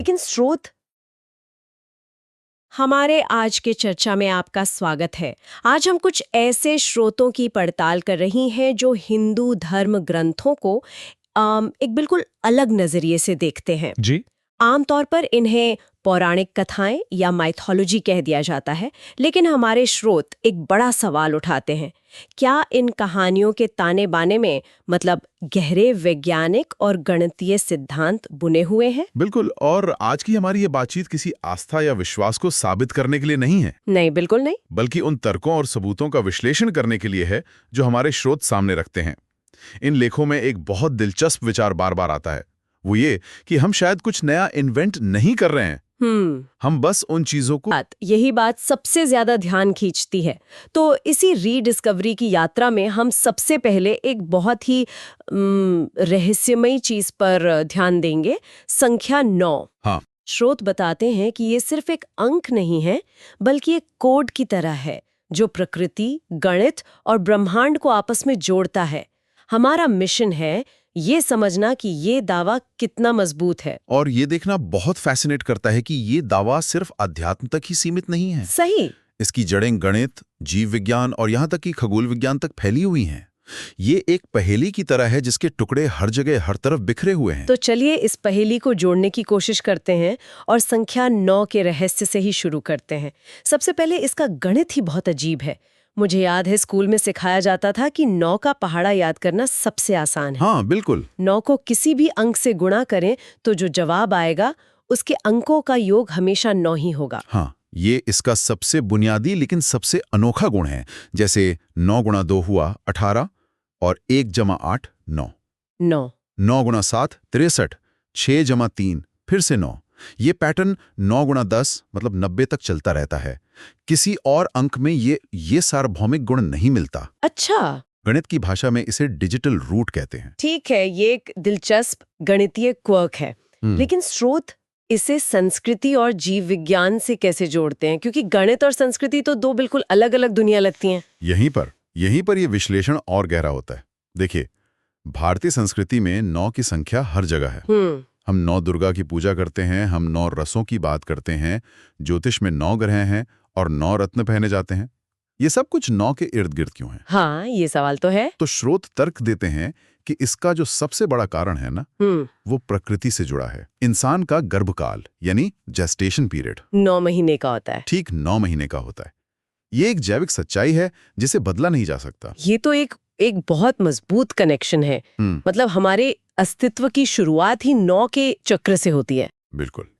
लेकिन स्रोत। हमारे आज के चर्चा में आपका स्वागत है। आज हम कुछ ऐसे स्रोतों की पड़ताल कर रही हैं जो हिंदू धर्म ग्रंथों को एक बिल्कुल अलग नजरिए से देखते हैं। जी। आमतौर पर इन्हें पौराणिक कथाएं या माइथोलॉजी कह दिया जाता है, लेकिन हमारे स्रोत एक बड़ा सवाल उठाते हैं। क्या इन कहानियों के ताने बाने में मतलब गहरे वैज्ञानिक और गणितीय सिद्धांत बुने हुए हैं? बिल्कुल। और आज की हमारी ये बातचीत किसी आस्था या विश्वास को साबित करने के लिए नहीं है, नहीं, बिल्कुल नहीं। बल्कि उन तर्कों और सबूतों का विश्लेषण करने के लिए है जो हमारे स्रोत सामने रखते हैं। इन लेखों में एक बहुत दिलचस्प विचार बार बार आता है, वो ये कि हम शायद कुछ नया इन्वेंट नहीं कर रहे हैं, हम बस उन चीजों को यही बात सबसे ज्यादा ध्यान खींचती है। तो इसी रीडिस्कवरी की यात्रा में हम सबसे पहले एक बहुत ही रहस्यमयी चीज पर ध्यान देंगे, संख्या 9। हाँ। स्रोत बताते हैं कि ये सिर्फ एक अंक नहीं है, बल्कि एक कोड की तरह है जो प्रकृति, गणित और ब्रह्मांड को आपस में जोड़ता है। हमारा मिशन है ये समझना कि ये दावा कितना मजबूत है। और ये देखना बहुत फैसिनेट करता है कि ये दावा सिर्फ अध्यात्म तक ही सीमित नहीं है। सही। इसकी जड़ें गणित, जीव विज्ञान और यहाँ तक कि खगोल विज्ञान तक फैली हुई हैं। ये एक पहेली की तरह है जिसके टुकड़े हर जगह हर तरफ बिखरे हुए हैं। तो चलिए इस पहेली को जोड़ने की कोशिश करते हैं और संख्या 9 के रहस्य से ही शुरू करते हैं। सबसे पहले इसका गणित ही बहुत अजीब है। मुझे याद है स्कूल में सिखाया जाता था कि 9 का पहाड़ा याद करना सबसे आसान है। हाँ, बिल्कुल। 9 को किसी भी अंक से गुणा करें तो जो जवाब आएगा उसके अंकों का योग हमेशा 9 ही होगा। हाँ, ये इसका सबसे बुनियादी लेकिन सबसे अनोखा गुण है। जैसे 9 गुणा 2 हुआ 18 और 1 जमा 8 9। 9 गुणा 7 63, 6 जमा 3 फिर से 9। ये पैटर्न 9 गुणा 10 मतलब 90 तक चलता रहता है। किसी और अंक में ये सार्वभौमिक गुण नहीं मिलता। अच्छा। गणित की भाषा में इसे डिजिटल रूट कहते हैं। ठीक है, ये एक दिलचस्प गणितीय क्वर्क है। लेकिन स्रोत इसे संस्कृति और जीव विज्ञान से कैसे जोड़ते हैं? क्योंकि गणित और संस्कृति तो दो बिल्कुल अलग अलग दुनिया लगती हैं। यहीं पर ये विश्लेषण और गहरा होता है। देखिए, भारतीय संस्कृति में 9 की संख्या हर जगह है। हम 9 दुर्गा की पूजा करते हैं, हम 9 रसों की बात करते हैं, ज्योतिष में 9 ग्रह हैं और 9 रत्न पहने जाते हैं। ये सब कुछ 9 के इर्द गिर्द क्यों है? हाँ, ये सवाल तो है। तो स्रोत तर्क देते हैं कि इसका जो सबसे बड़ा कारण है ना, वो प्रकृति से जुड़ा है। इंसान का गर्भकाल यानी जेस्टेशन पीरियड 9 महीने का होता है। ठीक 9 महीने का होता है। ये एक जैविक सच्चाई है जिसे बदला नहीं जा सकता। ये तो एक बहुत मजबूत कनेक्शन है। मतलब हमारे अस्तित्व की शुरुआत ही 9 के चक्र से होती है। बिल्कुल।